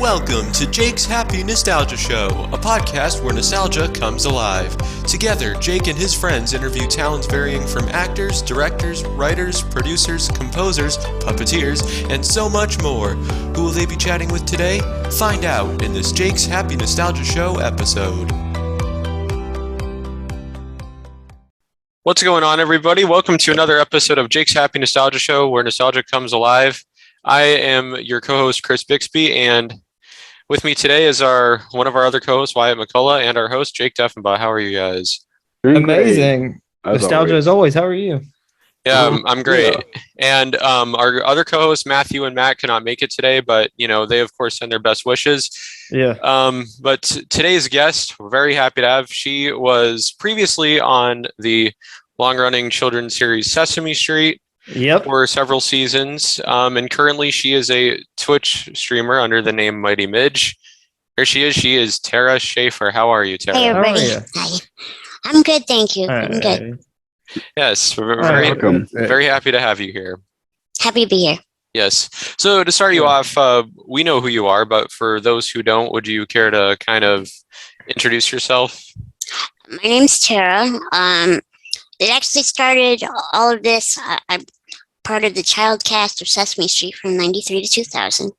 Welcome to Jake's Happy Nostalgia Show, a podcast where nostalgia comes alive. Together, Jake and his friends interview talents varying from actors, directors, writers, producers, composers, puppeteers, and so much more. Who will they be chatting with today? Find out in this Jake's Happy Nostalgia Show episode. What's going on, everybody? Welcome to another episode of Jake's Happy Nostalgia Show, where nostalgia comes alive. I am your co-host, Chris Bixby, and with me today is one of our other co-hosts, Wyatt McCullough, and our host, Jake Deffinbaugh. How are you guys? Amazing. Nostalgia as always. How are you? Yeah, I'm great. Yeah. And our other co-hosts, Matthew and Matt, cannot make it today, but they of course send their best wishes. Yeah. But today's guest, we're very happy to have. She was previously on the long-running children's series Sesame Street. Yep. For several seasons, and currently she is a Twitch streamer under the name MightyMidge. Here she is. She is Tarah Schaeffer. How are you, Tarah? Hey, everybody. Hi. I'm good, thank you. I'm good. Yes, we're very happy to have you here. Happy to be here. Yes. So to start you off, we know who you are, but for those who don't, would you care to kind of introduce yourself? My name's Tarah. It actually started all of this. I'm part of the child cast of Sesame Street from 93 to 2000.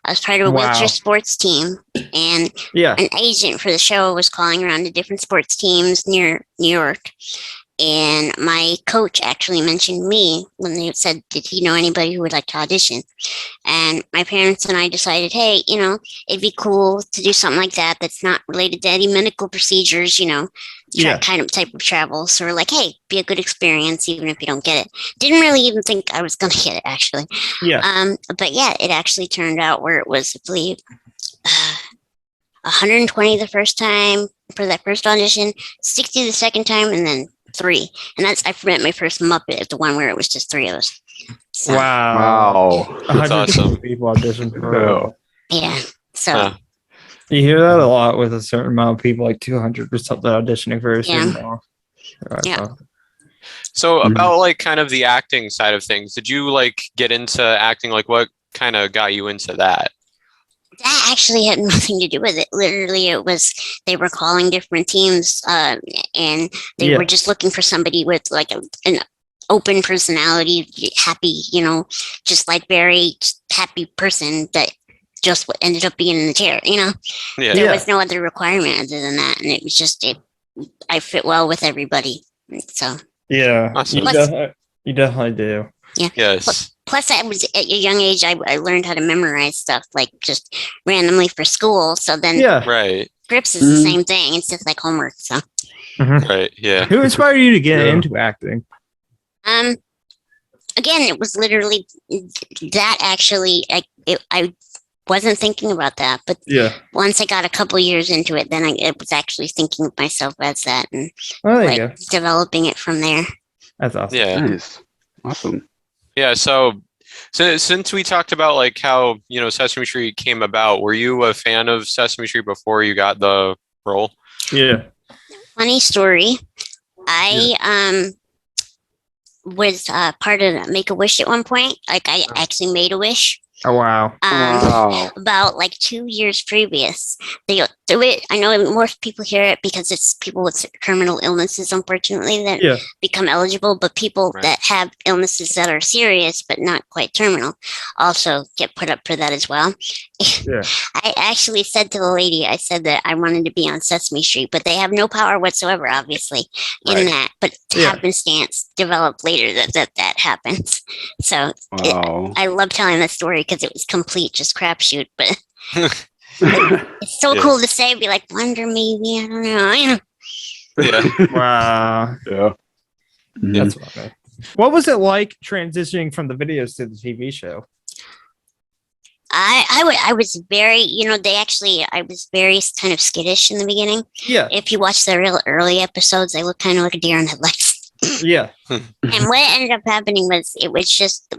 I was part of a wheelchair sports team, and an agent for the show was calling around to different sports teams near New York. And my coach actually mentioned me when they said, did he know anybody who would like to audition? And my parents and I decided, hey, it'd be cool to do something like that that's not related to any medical procedures, kind of type of travel. So we're like, hey, be a good experience, even if you don't get it. Didn't really even think I was going to get it, actually. Yeah. But yeah, it actually turned out where it was, I believe, 120 the first time for that first audition, 60 the second time, and then 3. And I met my first Muppet, the one where it was just 3 of us. So, wow. That's awesome. People audition for yeah. So you hear that a lot with a certain amount of people, like 200 or something auditioning for a certain Yeah. So about like kind of the acting side of things, did you like get into acting? Like what kind of got you into that? That actually had nothing to do with it. Literally, it was they were calling different teams, and they were just looking for somebody with like an open personality, happy, just like very happy person that just ended up being in the chair. There was no other requirement other than that, and it was just I fit well with everybody. So awesome. You definitely do. Yeah. Yes. Plus, I was at a young age. I learned how to memorize stuff like just randomly for school. So then, right. Scripts is the same thing. It's just like homework. So, right, yeah. Who inspired you to get into acting? Again, it was literally that. Actually, I wasn't thinking about that, but once I got a couple years into it, then I was actually thinking of myself as that and developing it from there. That's awesome. Yeah, nice. Awesome. Yeah, so since we talked about like how Sesame Street came about, were you a fan of Sesame Street before you got the role? Yeah. Funny story. I was part of Make-A-Wish at one point. Like I actually made a wish. Oh wow. About like 2 years previous. They do it. I know most people hear it because it's people with terminal illnesses, unfortunately, that become eligible, but people that have illnesses that are serious but not quite terminal also get put up for that as well. Yeah. I actually said to the lady, I said that I wanted to be on Sesame Street, but they have no power whatsoever, obviously, in that. But happenstance developed later that happens. So I love telling the story because it was complete just crapshoot, but it's so cool to say, be like, wonder maybe, I don't know. Yeah. Wow. Yeah. That's funny. What was it like transitioning from the videos to the TV show? I was very, I was very kind of skittish in the beginning. Yeah. If you watch the real early episodes, I look kind of like a deer in headlights. Yeah. And what ended up happening was it was just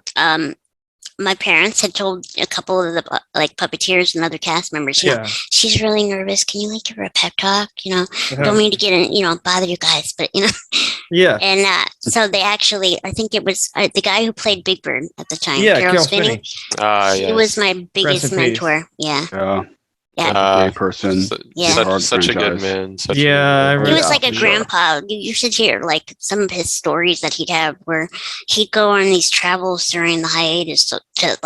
my parents had told a couple of the puppeteers and other cast members, you know, she's really nervous. Can you give her a pep talk? You know, don't mean to get in, bother you guys, but Yeah. And so they actually, I think it was the guy who played Big Bird at the time, Yeah, Carol Spinney. He was my biggest mentor. Yeah. Great person. Such a good man. He was like a grandpa. You should hear some of his stories that he'd have where he'd go on these travels during the hiatus to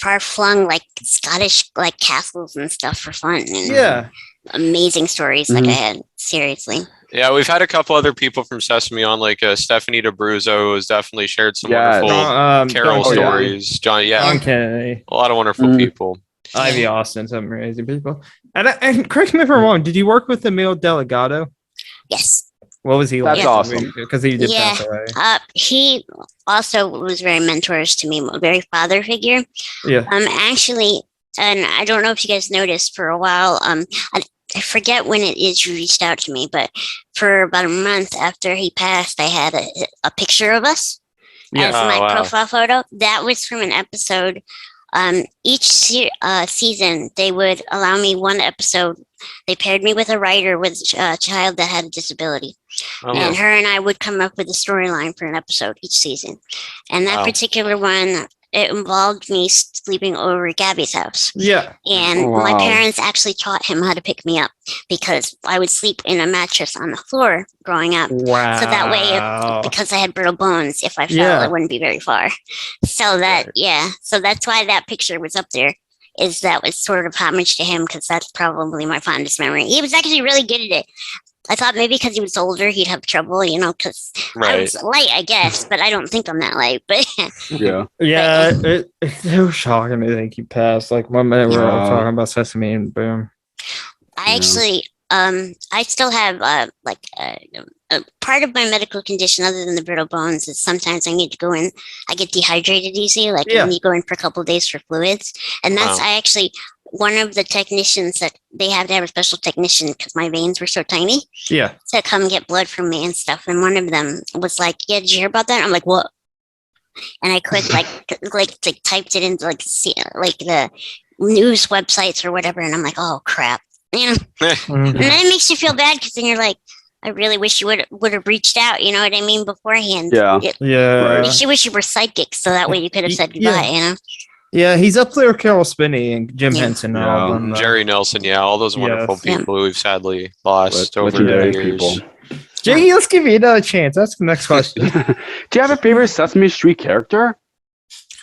far-flung Scottish castles and stuff for fun. And amazing stories I had, seriously. Yeah, we've had a couple other people from Sesame on, Stephanie DeBruzzo has definitely shared some wonderful Carol stories. John Kennedy. A lot of wonderful people. Ivy Austin, some amazing people. And correct me if I'm wrong, did you work with Emil Delgado? Yes. What was he like? That's awesome. Because he did pass away. He also was very mentors to me, very father figure. Yeah. Actually, and I don't know if you guys noticed for a while, I forget when it is you reached out to me, but for about a month after he passed, I had a picture of us as my profile photo. That was from an episode. Each season, they would allow me one episode. They paired me with a writer with a child that had a disability. And her and I would come up with a storyline for an episode each season. And that particular one, it involved me sleeping over at Gabby's house. Yeah. And my parents actually taught him how to pick me up because I would sleep in a mattress on the floor growing up. Wow. So that way, because I had brittle bones, if I fell, I wouldn't be very far. So so that's why that picture was up there. That was sort of homage to him because that's probably my fondest memory. He was actually really good at it. I thought maybe because he was older, he'd have trouble, because I was light, I guess, but I don't think I'm that light. But it's so shocking to think he passed. Like 1 minute we're all talking about Sesame and boom. I actually, I still have part of my medical condition, other than the brittle bones, is sometimes I need to go in. I get dehydrated easy, I need to go in for a couple of days for fluids, and that's one of the technicians that they have to have a special technician because my veins were so tiny. Yeah. To come get blood from me and stuff. And one of them was like, "Yeah, did you hear about that?" I'm like, "What?" And I quick typed it into the news websites or whatever, and I'm like, "Oh crap," And then it makes you feel bad because then you're like, I really wish you would have reached out. You know what I mean? Beforehand. Yeah. Right. Makes you wish you were psychic, so that way you could have said goodbye. You know. Yeah, he's up there with Carol Spinney and Jim Henson and all of them. Jerry Nelson, all those wonderful people who we've sadly lost over the years. Jiggy, let's give you another chance. That's the next question. Do you have a favorite Sesame Street character?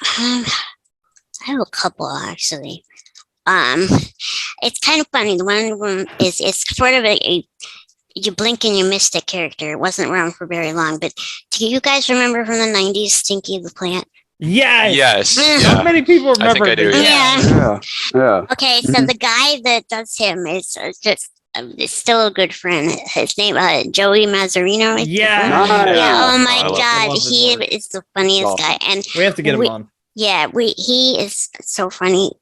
I have a couple, actually. It's kind of funny. The one of them is sort of a you blink and you miss that character. It wasn't around for very long, but do you guys remember from the 90s Stinky the Plant? Yes. So many people remember. I think I do. Yeah. Okay, so the guy that does him is just still a good friend. His name Joey Mazzarino. Oh my God, he is the funniest guy, and we have to get him on. Yeah, he is so funny.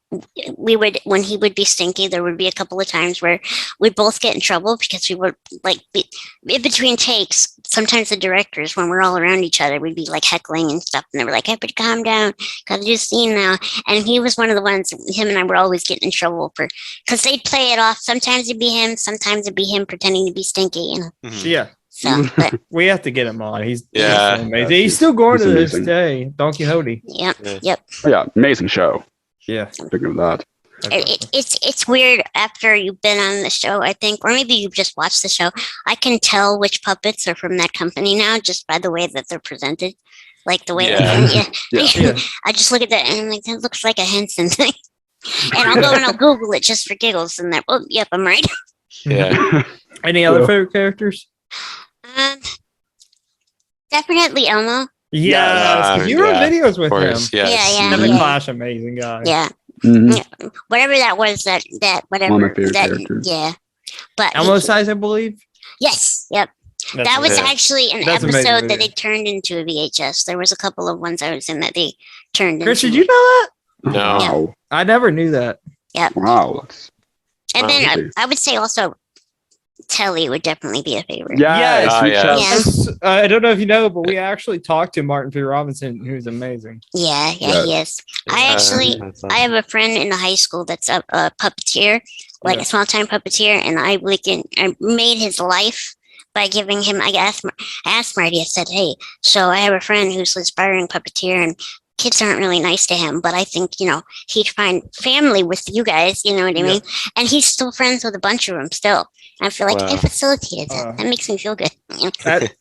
When he would be Stinky, there would be a couple of times where we'd both get in trouble because we would be in between takes. Sometimes the directors, when we're all around each other, we'd be heckling and stuff, and they were like, "Hey, but calm down, gotta do a scene now." And he was one of the ones. Him and I were always getting in trouble because they'd play it off. Sometimes it'd be him, sometimes it'd be him pretending to be Stinky. You know. Mm-hmm. Yeah. So, but we have to get him on. He's amazing. He's still going to this day. Don Quixote. Yep. Oh, yeah, amazing show. Yeah. Speaking of that. It's weird after you've been on the show, I think, or maybe you've just watched the show. I can tell which puppets are from that company now just by the way that they're presented. Like the way I just look at that and I'm like, that looks like a Henson thing. And I'll go and I'll Google it just for giggles and then, yep, I'm right. Yeah. Any other favorite characters? Definitely Elmo. Yes, you wrote videos with him. Yes. Kevin Clash, amazing guy. Yeah. Mm-hmm. Yeah. Whatever that was, whatever. One of my favorite characters. Yeah. But Elmo size, I believe. Yes. Yep. That was actually an episode that they turned into a VHS. There was a couple of ones I was in that they turned Chris, into. did you know that? No. Wow. I never knew that. Yep. Wow. And then I would say also Telly would definitely be a favorite. Yes. I don't know if you know, but we actually talked to Martin P. Robinson, who's amazing. Yeah, he is. I have a friend in the high school that's a puppeteer, like a small-time puppeteer, and I made his life by giving him. I asked Marty. I said, "Hey, so I have a friend who's an aspiring puppeteer, and kids aren't really nice to him, but I think, he'd find family with you guys, you know what I mean? And he's still friends with a bunch of them still. I feel like I facilitated that. That makes me feel good.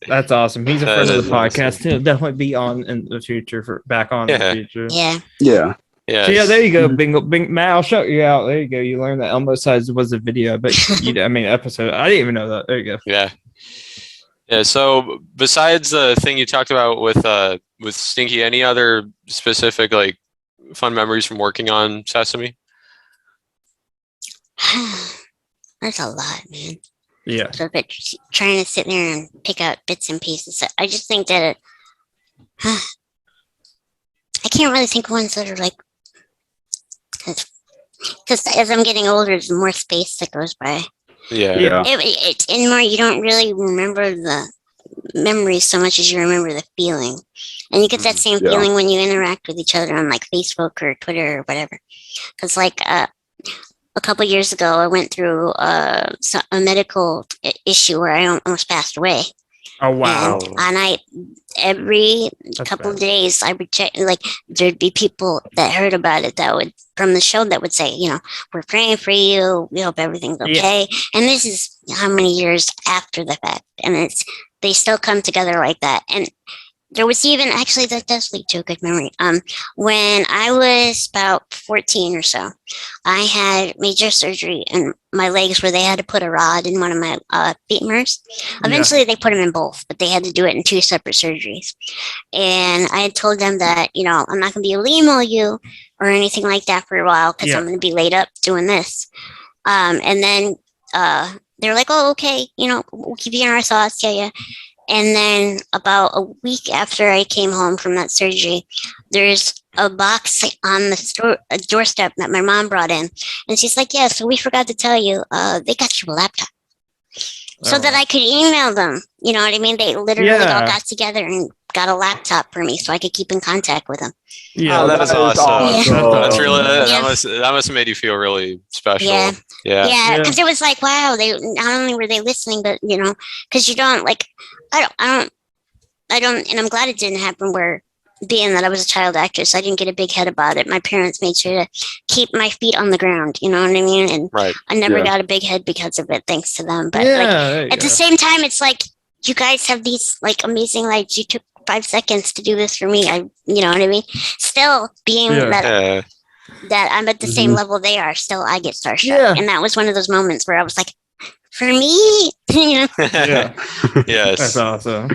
That's awesome. He's a friend of the podcast. Awesome. He'll definitely be on in the future in the future. Yeah. Yeah. Yeah. So there you go, Bingel. Matt, I'll shout you out. There you go. You learned that Elmo size was a video, but episode. I didn't even know that. There you go. Yeah. Yeah. So besides the thing you talked about with Stinky, any other specific like fun memories from working on Sesame? There's a lot, man. Yeah. So, but trying to sit there and pick out bits and pieces, I just think that I can't really think of ones that are like, because as I'm getting older, there's more space that goes by. Yeah. It's in more, you don't really remember the memories so much as you remember the feeling. And you get that same feeling when you interact with each other on like Facebook or Twitter or whatever. Because like a couple years ago, I went through a medical issue where I almost passed away. Oh, wow. And every couple of days, I would check, like, there'd be people that heard about it from the show that would say, we're praying for you. We hope everything's okay. Yeah. And this is how many years after the fact. And they still come together like that. And there was even, actually, that does lead to a good memory. When I was about 14 or so, I had major surgery in my legs where they had to put a rod in one of my femurs. Eventually, they put them in both, but they had to do it in 2 separate surgeries. And I had told them that, I'm not going to be able to email you or anything like that for a while because I'm going to be laid up doing this. And then they're like, oh, okay, we'll keep you in our thoughts. Yeah. And then about a week after I came home from that surgery, there's a box on the doorstep that my mom brought in. And she's like, yeah, so we forgot to tell you, they got you a laptop. So that I could email them. You know what I mean? They literally all got together and got a laptop for me so I could keep in contact with them. Yeah, that is awesome. Yeah. That's really that must have made you feel really special. Yeah, because it was like, wow, they not only were they listening, but because you don't like, I don't, and I'm glad it didn't happen where, being that I was a child actress, I didn't get a big head about it. My parents made sure to keep my feet on the ground, you know what I mean? And I never got a big head because of it, thanks to them. But at the same time, it's like, you guys have these like amazing lives. You took 5 seconds to do this for me. You know what I mean? Still being that I'm at the same level they are, still I get starstruck. Yeah. And that was one of those moments where I was like, for me, Yes. That's awesome.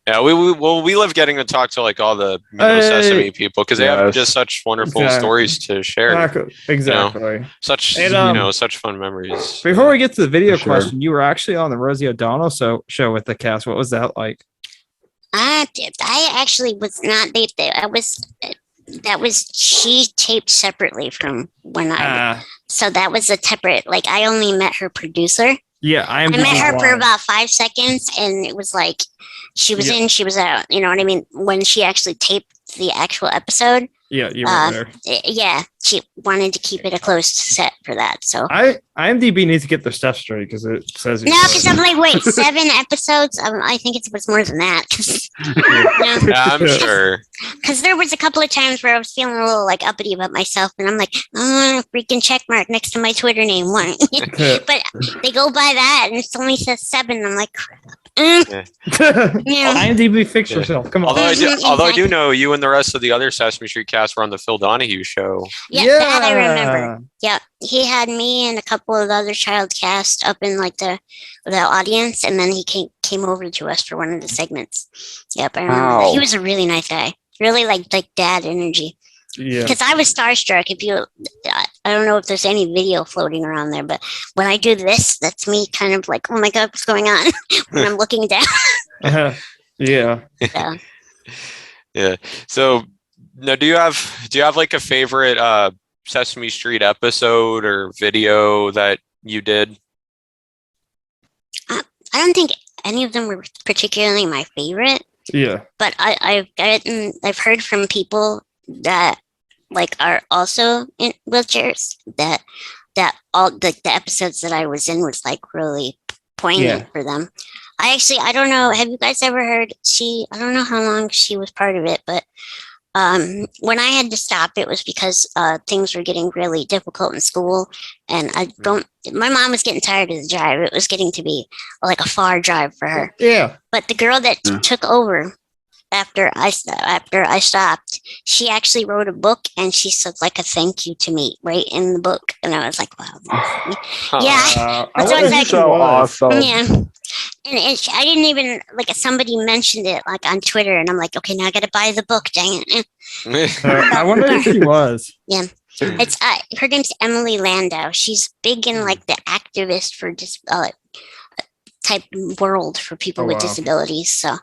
Yeah, we love getting to talk to like all the Sesame people because they have just such wonderful stories to share. Exactly. Such such fun memories. Before we get to the video question, you were actually on the Rosie O'Donnell show with the cast. What was that like? I actually was not. She taped separately from when so that was a separate. Like I only met her producer. Yeah, I met her for about 5 seconds, and it was like she was in, she was out. You know what I mean? When she actually taped the actual episode. Yeah, you were there. Yeah, she wanted to keep it a closed set for that. So IMDb needs to get their stuff straight because it says because I'm like, wait, 7 episodes? I think it was more than that. I'm sure. Because there was a couple of times where I was feeling a little like uppity about myself, and I'm like, oh, freaking check mark next to my Twitter name. But they go by that, and it only says 7. I'm like, crap. IMDb, fix yourself. Come on. Although I do know you and the rest of the other Sesame Street cast were on the Phil Donahue show. Yeah, that I remember. Yeah, he had me and a couple of the other child cast up in like the audience, and then he came over to us for one of the segments. Yep, I remember that. He was a really nice guy. Really like dad energy. Yeah. Because I was starstruck. I don't know if there's any video floating around there, but when I do this, that's me kind of like, oh my God, what's going on? When I'm looking down. Yeah. Yeah. So now do you have like a favorite Sesame Street episode or video that you did? I don't think any of them were particularly my favorite. Yeah. But I've heard from people that like are also in wheelchairs that all the episodes that I was in was like really poignant for them. I don't know. Have you guys ever heard? I don't know how long she was part of it, but when I had to stop, it was because things were getting really difficult in school, and my mom was getting tired of the drive. It was getting to be like a far drive for her. Yeah. But the girl that took over after I stopped, she actually wrote a book, and she said like a thank you to me right in the book, and I was like, wow, yeah, That's so awesome. yeah. And I didn't even like somebody mentioned it like on Twitter, and I'm like, okay, now I got to buy the book. Dang it! I wonder if she was. Yeah, it's her name's Emily Landau. She's big in like the activist for just type world for people with disabilities. So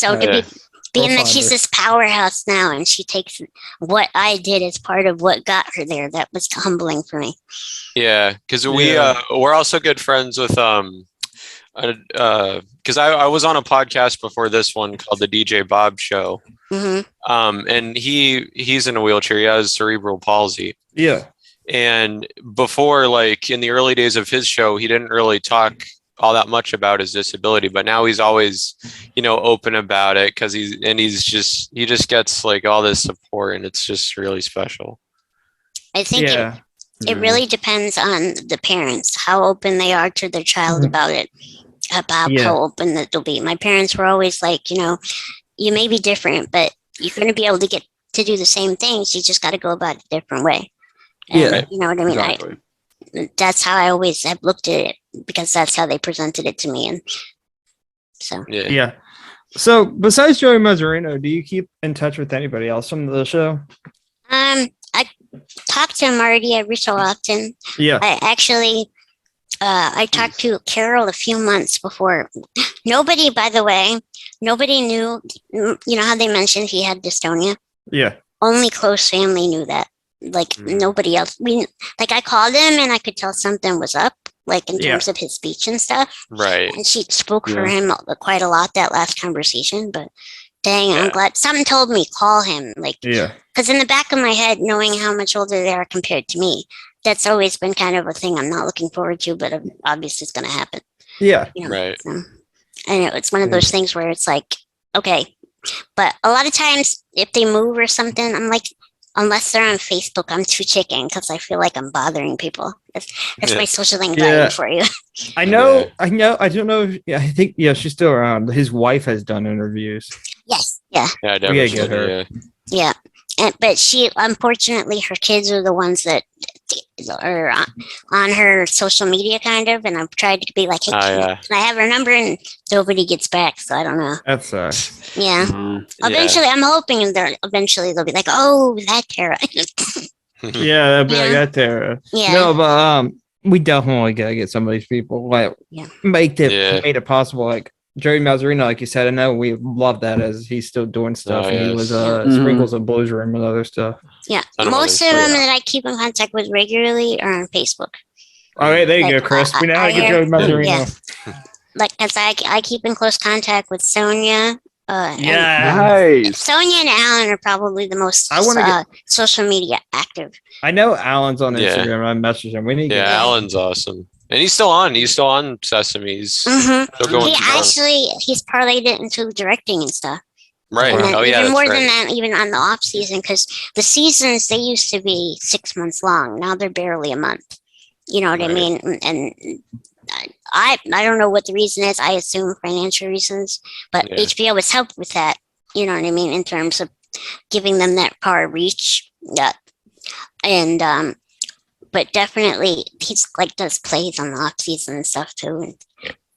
to being that she's this powerhouse now, and she takes what I did as part of what got her there, that was humbling for me. Yeah, because we're also good friends with because I was on a podcast before this one called the DJ Bob Show. Mm-hmm. And he's in a wheelchair. He has cerebral palsy. Yeah. And before, like in the early days of his show, he didn't really talk all that much about his disability, but now he's always, open about it because he just gets like all this support, and it's just really special. I think it really depends on the parents, how open they are to their child about it, about how open that they'll be. My parents were always like, you may be different, but you're going to be able to get to do the same things. You just got to go about it a different way. And, you know what I mean? Exactly. That's how I always have looked at it, because that's how they presented it to me. And so, yeah. So besides Joey Mazzarino, do you keep in touch with anybody else from the show? I talk to Marty every so often. Yeah. I actually, I talked to Carol a few months before. Nobody, by the way, nobody knew, how they mentioned he had dystonia? Yeah. Only close family knew that. Like nobody else. I called him and I could tell something was up, like in terms of his speech and stuff. Right. And she spoke for him quite a lot that last conversation, but dang, I'm glad something told me call him. Because in the back of my head, knowing how much older they are compared to me, that's always been kind of a thing I'm not looking forward to, but obviously it's going to happen. Yeah. Right. So, I know it's one of those things where it's like, okay, but a lot of times if they move or something, I'm like, unless they're on Facebook, I'm too chicken because I feel like I'm bothering people. That's my social anxiety for you. I know. I don't know. I think, she's still around. His wife has done interviews. Yes. Yeah. Yeah, I definitely get her. Yeah. But she, unfortunately, her kids are the ones that are on her social media kind of. And I've tried to be like, hey, can I have her number? And nobody gets back. So I don't know. That's yeah. Eventually, I'm hoping they'll be like, oh, that Tara. They'll be like that Tara. Yeah. No, but we definitely gotta get some of these people. Like, made it possible. Like Jerry Mazzarino, like you said, I know we love that as he's still doing stuff. And he was Sprinkles of Blues Room and other stuff. Yeah. Most of them that I keep in contact with regularly are on Facebook. All right, there you go, Chris. We know how to get Jerry Mazzarino. Like, because I keep in close contact with Sonia. Nice. Sonia and Alan are probably the most social media active. I know Alan's on Instagram. I messaged him. We need to get Alan's awesome. And he's still on. He's still on Sesame. He's still going he's parlayed it into directing and stuff. Right. And then even more than that, even on the off season, because the seasons, they used to be 6 months long. Now they're barely a month. You know what I mean? And I don't know what the reason is. I assume financial reasons, but HBO has helped with that. You know what I mean? In terms of giving them that far reach. And but definitely he's like does plays on the off season and stuff too. And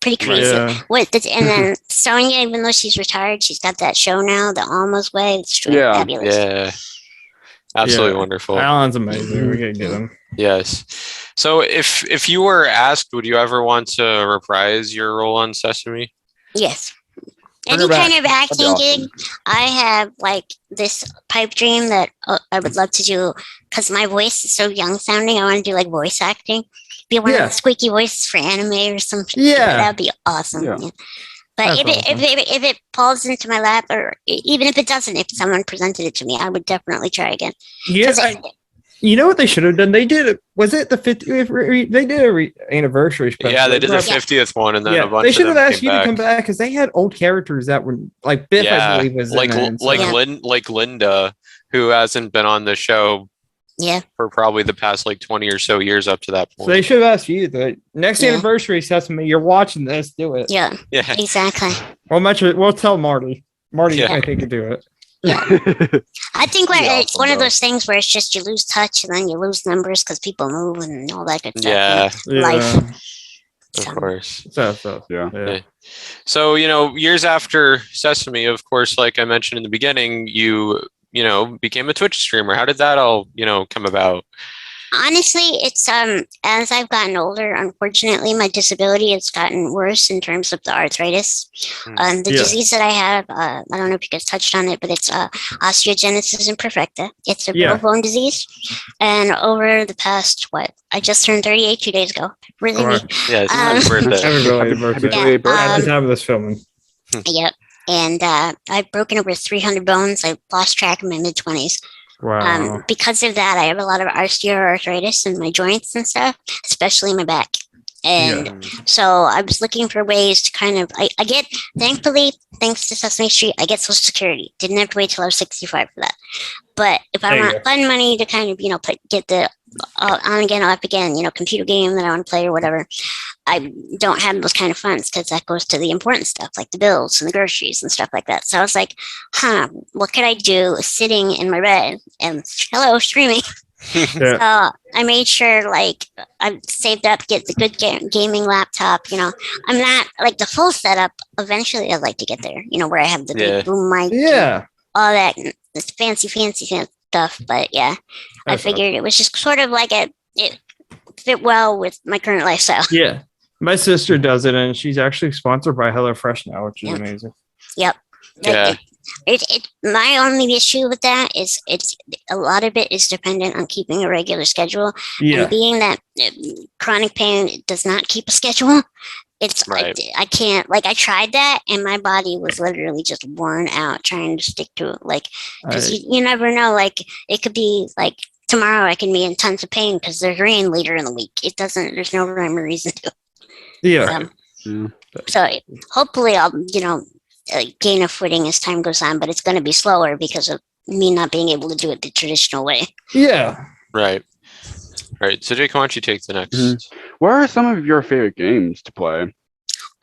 pretty crazy. Yeah. And then Sonia, even though she's retired, she's got that show now, The Almost Way. It's truly fabulous. Yeah. Absolutely wonderful. Alan's amazing. We gotta get him. Yes. So if you were asked, would you ever want to reprise your role on Sesame? Yes. any kind of acting gig, I have like this pipe dream that I would love to do because my voice is so young sounding. I want to do like voice acting, be one of the squeaky voices for anime or something. Yeah, that'd be awesome. Yeah. But if it falls into my lap, or even if it doesn't, if someone presented it to me, I would definitely try again. Yeah, you know what they should have done? They did. Was it the 50th? They did an anniversary special. Yeah, they did the 50th one, and then a bunch they should of have asked you to come back because they had old characters that were like Biff. I believe was like Linda, who hasn't been on the show. Yeah, for probably the past like 20 or so years up to that point. So they should have asked you the next anniversary Sesame. You're watching this, do it. Yeah, exactly. We'll tell Marty. Marty, I think, can do it. Yeah. I think it's one of those things where it's just you lose touch and then you lose numbers because people move and all that good stuff. Yeah, life. Of course. Yeah. So years after Sesame, of course, like I mentioned in the beginning, you became a Twitch streamer. How did that all, come about? Honestly, it's as I've gotten older, unfortunately, my disability has gotten worse in terms of the arthritis. The disease that I have, I don't know if you guys touched on it, but it's osteogenesis imperfecta. It's a brittle bone disease. And over the past, I just turned 38 2 days ago. Really? Yeah, it's my birthday. Happy birthday. At the time of this filming. Yep. And I've broken over 300 bones. I lost track in my mid-20s. Wow. Because of that, I have a lot of osteoarthritis in my joints and stuff, especially my back. And so I was looking for ways to kind of, I get, thankfully, thanks to Sesame Street, I get Social Security. Didn't have to wait till I was 65 for that. But if I want fun money to kind of, get the on again, off again, computer game that I want to play or whatever, I don't have those kind of funds because that goes to the important stuff like the bills and the groceries and stuff like that. So I was like, what could I do sitting in my bed and streaming? So I made sure I saved up, get the good gaming laptop. I'm not like the full setup. Eventually I'd like to get there, where I have the big boom mic, all that this fancy stuff. But I figured it was just sort of like it fit well with my current lifestyle. Yeah. My sister does it, and she's actually sponsored by HelloFresh now, which is amazing. Yep. Yeah. My only issue with that is it's a lot of it is dependent on keeping a regular schedule. Yeah. And being that chronic pain does not keep a schedule, it's I can't. I tried that, and my body was literally just worn out trying to stick to it. Because you never know. It could be tomorrow I can be in tons of pain because there's rain later in the week. There's no rhyme or reason to it. Yeah. So hopefully I'll, gain a footing as time goes on, but it's going to be slower because of me not being able to do it the traditional way. Yeah. Right. All right. So Jake, why don't you take the next? What are some of your favorite games to play?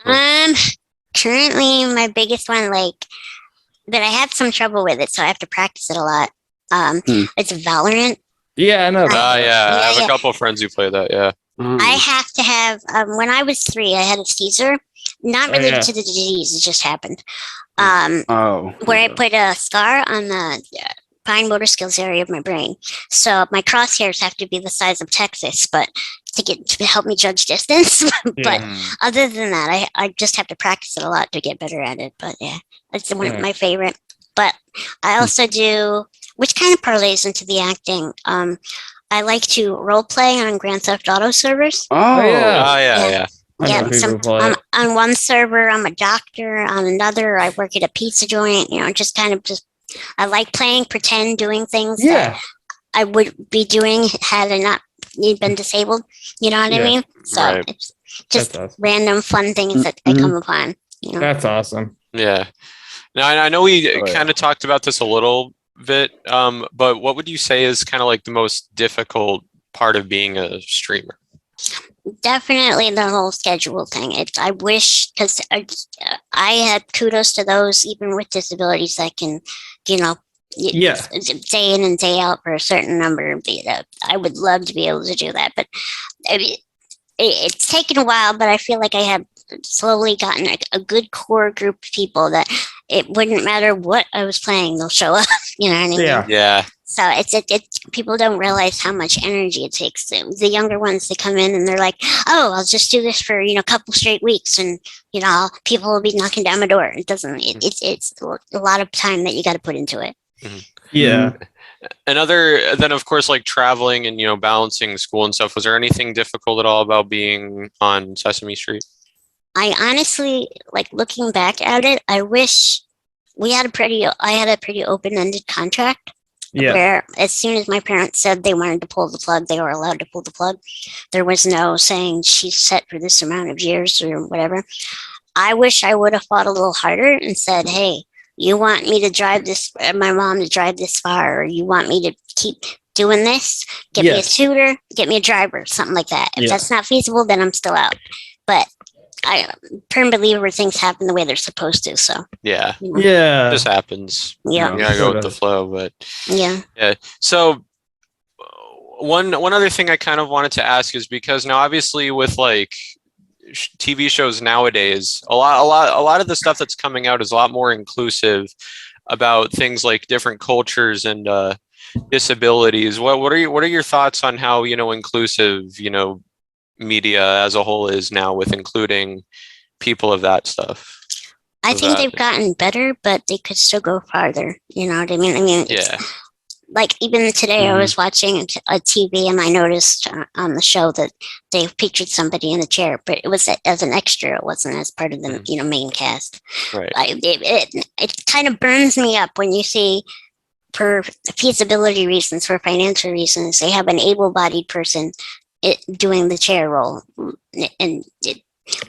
Currently my biggest one, but I had some trouble with it, so I have to practice it a lot. It's Valorant. Yeah, I know. I have a couple of friends who play that. Yeah. I have to have, when I was 3, I had a seizure, not related to the disease, it just happened. Where I put a scar on the fine motor skills area of my brain. So my crosshairs have to be the size of Texas, but to help me judge distance. But other than that, I just have to practice it a lot to get better at it. But it's one of my favorite. But I also do, which kind of parlays into the acting. I like to role play on Grand Theft Auto servers. Yeah. On one server, I'm a doctor. On another, I work at a pizza joint. I like playing pretend, doing things that I would be doing had I not been disabled. You know what I mean? So it's just random fun things that I come upon. That's awesome. Yeah. Now I know we kind of talked about this a little bit, but what would you say is kind of the most difficult part of being a streamer? Definitely the whole schedule thing. I wish, because I had kudos to those even with disabilities that can, day in and day out for a certain number. I would love to be able to do that, but it's taken a while. But I feel like I have slowly gotten a good core group of people that it wouldn't matter what I was playing, they'll show up. You know what I mean? Yeah. So it's people don't realize how much energy it takes. The younger ones, they come in and they're like, oh, I'll just do this for, a couple straight weeks and, people will be knocking down my door. It doesn't, it's a lot of time that you got to put into it. Yeah. And then of course, like traveling and, balancing school and stuff, was there anything difficult at all about being on Sesame Street? I honestly, like looking back at it, I wish I had a pretty open-ended contract. Yeah. Where as soon as my parents said they wanted to pull the plug, they were allowed to pull the plug. There was no saying she's set for this amount of years or whatever. I wish I would have fought a little harder and said, hey, you want me to drive my mom to drive this far, or you want me to keep doing this? Get me a tutor, get me a driver, something like that. If that's not feasible, then I'm still out. But I'm a firm believer things happen the way they're supposed to. So this happens. Yeah, you gotta go with the flow. But yeah. So one other thing I kind of wanted to ask is, because now obviously with like TV shows nowadays, a lot of the stuff that's coming out is a lot more inclusive about things like different cultures and disabilities. What are your thoughts on how inclusive media as a whole is now, with including people of that stuff? I think they've gotten better, but they could still go farther. You know what I mean? Like even today I was watching a TV and I noticed on the show that they featured somebody in a chair, but it was as an extra. It wasn't as part of the main cast. Right. It kind of burns me up when you see, for feasibility reasons, for financial reasons, they have an able-bodied person doing the chair role, and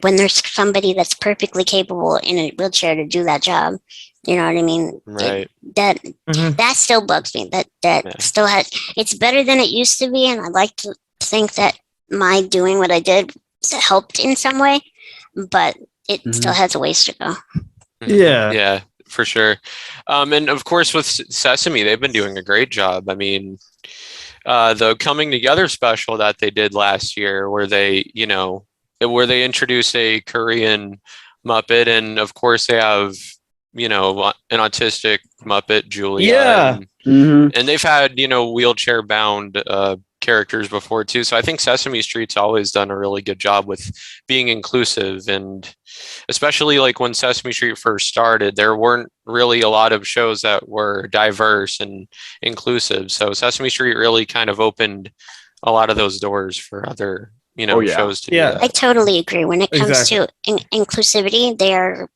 when there's somebody that's perfectly capable in a wheelchair to do that job, you know what I mean? Right. That still bugs me. That still it's better than it used to be, and I like to think that my doing what I did helped in some way, but it still has a ways to go. Yeah, for sure. And of course with Sesame, they've been doing a great job. I mean, the Coming Together special that they did last year, where they introduced a Korean Muppet, and of course they have an autistic Muppet, Julia, and they've had wheelchair bound characters before too. So I think Sesame Street's always done a really good job with being inclusive, and especially like when Sesame Street first started, there weren't really a lot of shows that were diverse and inclusive. So Sesame Street really kind of opened a lot of those doors for other shows to do that. I totally agree. When it comes to inclusivity, they are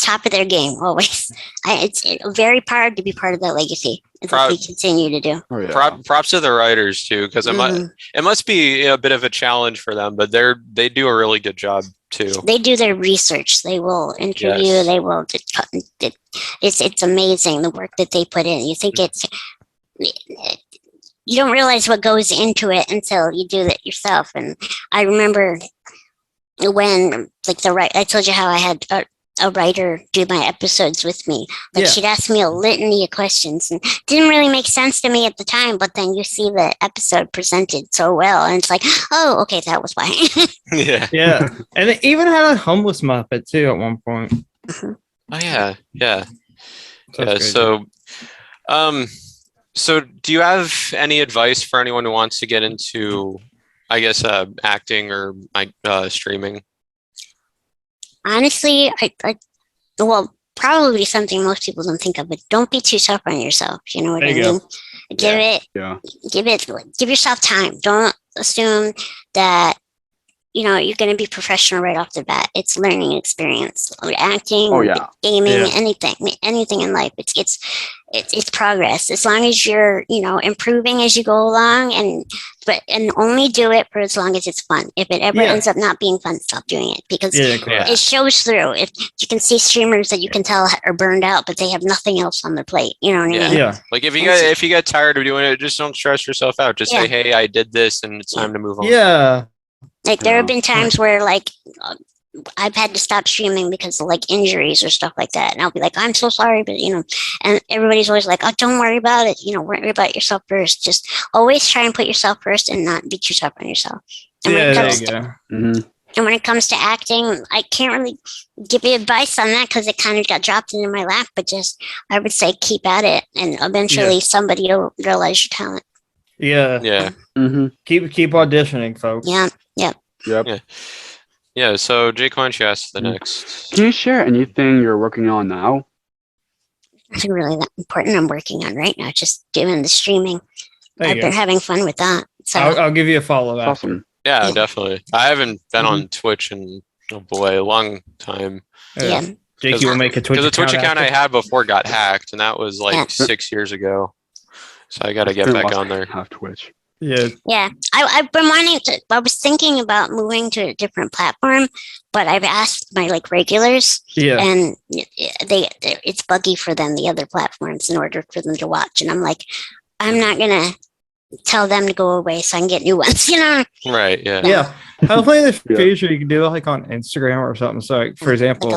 top of their game always. It's very proud to be part of that legacy that they continue to do. Props to the writers too, because it must be a bit of a challenge for them, but they do a really good job too. They do their research. They will interview. Yes. They will. It's amazing the work that they put in. You think you don't realize what goes into it until you do it yourself. And I remember when, I told you how I had a writer do my episodes with me. She'd ask me a litany of questions, and it didn't really make sense to me at the time, but then you see the episode presented so well, and it's like, oh, okay, that was why. Yeah. And they even had a homeless Muppet too at one point. Oh yeah. So do you have any advice for anyone who wants to get into, I guess, acting or streaming? Honestly, probably something most people don't think of, but don't be too tough on yourself. You know what I mean? Give yourself time. Don't assume that you're going to be professional right off the bat. It's learning experience, acting, gaming, anything in life. It's progress. As long as you're, improving as you go along, and only do it for as long as it's fun. If it ever ends up not being fun, stop doing it, because it shows through. If you can see streamers that you can tell are burned out, but they have nothing else on their plate. You know what I mean? Yeah. Like if you get tired of doing it, just don't stress yourself out. Just say, hey, I did this, and it's time to move on. Yeah. Like there have been times where I've had to stop streaming because of injuries or stuff like that. And I'll be like, I'm so sorry, but and everybody's always like, oh, don't worry about it. Worry about yourself first. Just always try and put yourself first and not be too tough on yourself. And there you go. And when it comes to acting, I can't really give you advice on that because it kind of got dropped into my lap. But I would say keep at it, and eventually somebody will realize your talent. Yeah. Yeah. Mm-hmm. Keep auditioning, folks. Yeah. Yep. Yeah. So, Jake, why don't you ask the next? Can you share anything you're working on now? Nothing really that important I'm working on right now. Just doing the streaming. I've been having fun with that. So I'll give you a follow after. Awesome. Yeah, definitely. I haven't been on Twitch in a long time. Yeah. Jake, you will make a Twitch account. Because the Twitch account I had before got hacked, and that was like 6 years ago. So I got to get back on there. Have Twitch. Yeah. Yeah. I've been wanting to. I was thinking about moving to a different platform, but I've asked my regulars. Yeah. And it's buggy for them, the other platforms, in order for them to watch. And I'm like, I'm not gonna tell them to go away so I can get new ones, Right, yeah. Yeah. Hopefully in the future you can do it like on Instagram or something. So like, for example,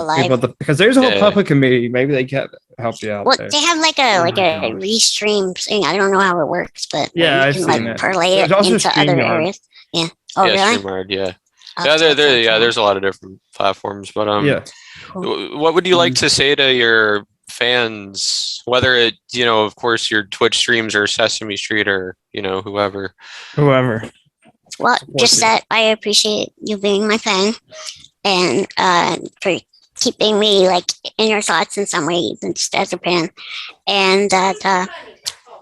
because there's a whole public community, maybe they can help you out. Well, there. they have like a restream thing. I don't know how it works, but I've you seen can it. parlay it into other areas. Yeah. Oh, really? StreamYard, yeah. There's a lot of different platforms, but Cool. What would you like to say to your fans, whether it, of course, your Twitch streams or Sesame Street or, whoever? Well, just that I appreciate you being my fan and for keeping me like in your thoughts in some way, even just as a fan. And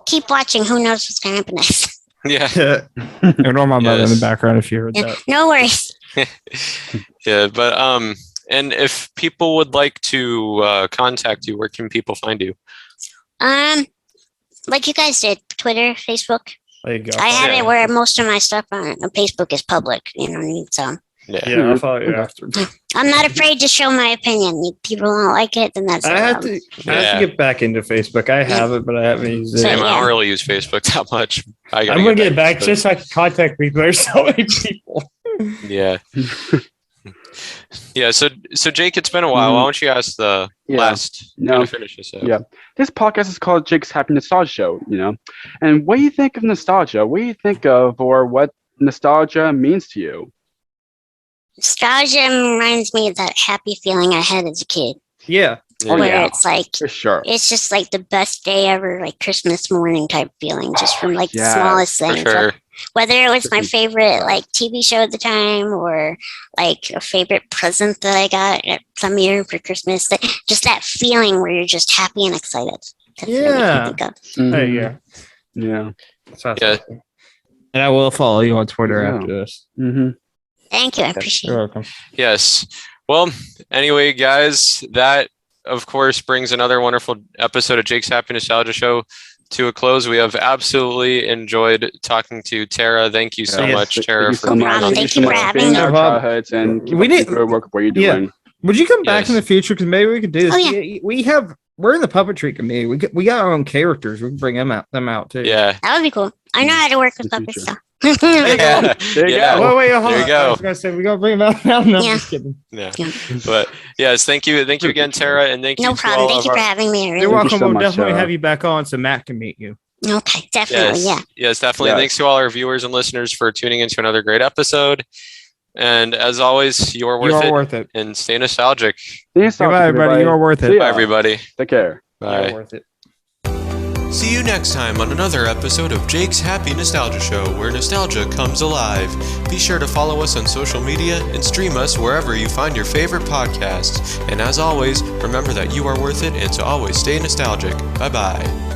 keep watching. Who knows what's going to happen next? Yeah. Ignore my mother in the background if you heard that. No worries. Yeah, but and if people would like to contact you, where can people find you? Like you guys did, Twitter, Facebook. There you go. I have it where most of my stuff on Facebook is public. You know what I mean? So yeah, I'll follow you after. I'm not afraid to show my opinion. If people don't like it, then that's. I have to get back into Facebook. I have it, but I haven't used it. Same, I don't really use Facebook that much. I'm gonna get back just so I can contact people. There's so many people. Yeah. Yeah, so Jake, it's been a while. Why don't you ask the last to finish this up? Yeah. This podcast is called Jake's Happy Nostalgia Show, And what do you think of nostalgia? What do you think of, or what nostalgia means to you? Nostalgia reminds me of that happy feeling I had as a kid. Yeah. Where it's like, for sure. It's just like the best day ever, like Christmas morning type feeling, just from like the smallest things. For sure. Like, whether it was my favorite like TV show at the time or like a favorite present that I got at some year for Christmas, just that feeling where you're just happy and excited. Yeah. There you go. Yeah. Yeah. And I will follow you on Twitter after this. Mm-hmm. Thank you. I appreciate it. You're welcome. Yes. Well, anyway, guys, that of course brings another wonderful episode of Jake's Happy Nostalgia Show to a close. We have absolutely enjoyed talking to Tara. Thank you so much, Tara, for being on. Thank you for having me. And we need work what you're doing. Yeah. Would you come back in the future? Because maybe we could do this. Oh, yeah. We're in the puppetry community. We got our own characters. We can bring them out too. Yeah, that would be cool. I know how to work with puppets stuff. There you go. Wait, hold on. There you go. I was gonna say we gotta bring them out now. No, I'm just kidding. Yeah. But yes, thank you again, Tara, and thank you. No problem. Thank you for having me. You're welcome. We'll definitely have you back on so Matt can meet you. Okay, definitely. Yes, definitely. Yes. Thanks to all our viewers and listeners for tuning into another great episode. And as always, you're worth it. And stay nostalgic. Goodbye, everybody. You're worth it. Bye, everybody. Take care. Bye. You're worth it. See you next time on another episode of Jake's Happy Nostalgia Show, where nostalgia comes alive. Be sure to follow us on social media and stream us wherever you find your favorite podcasts. And as always, remember that you are worth it and to always stay nostalgic. Bye-bye.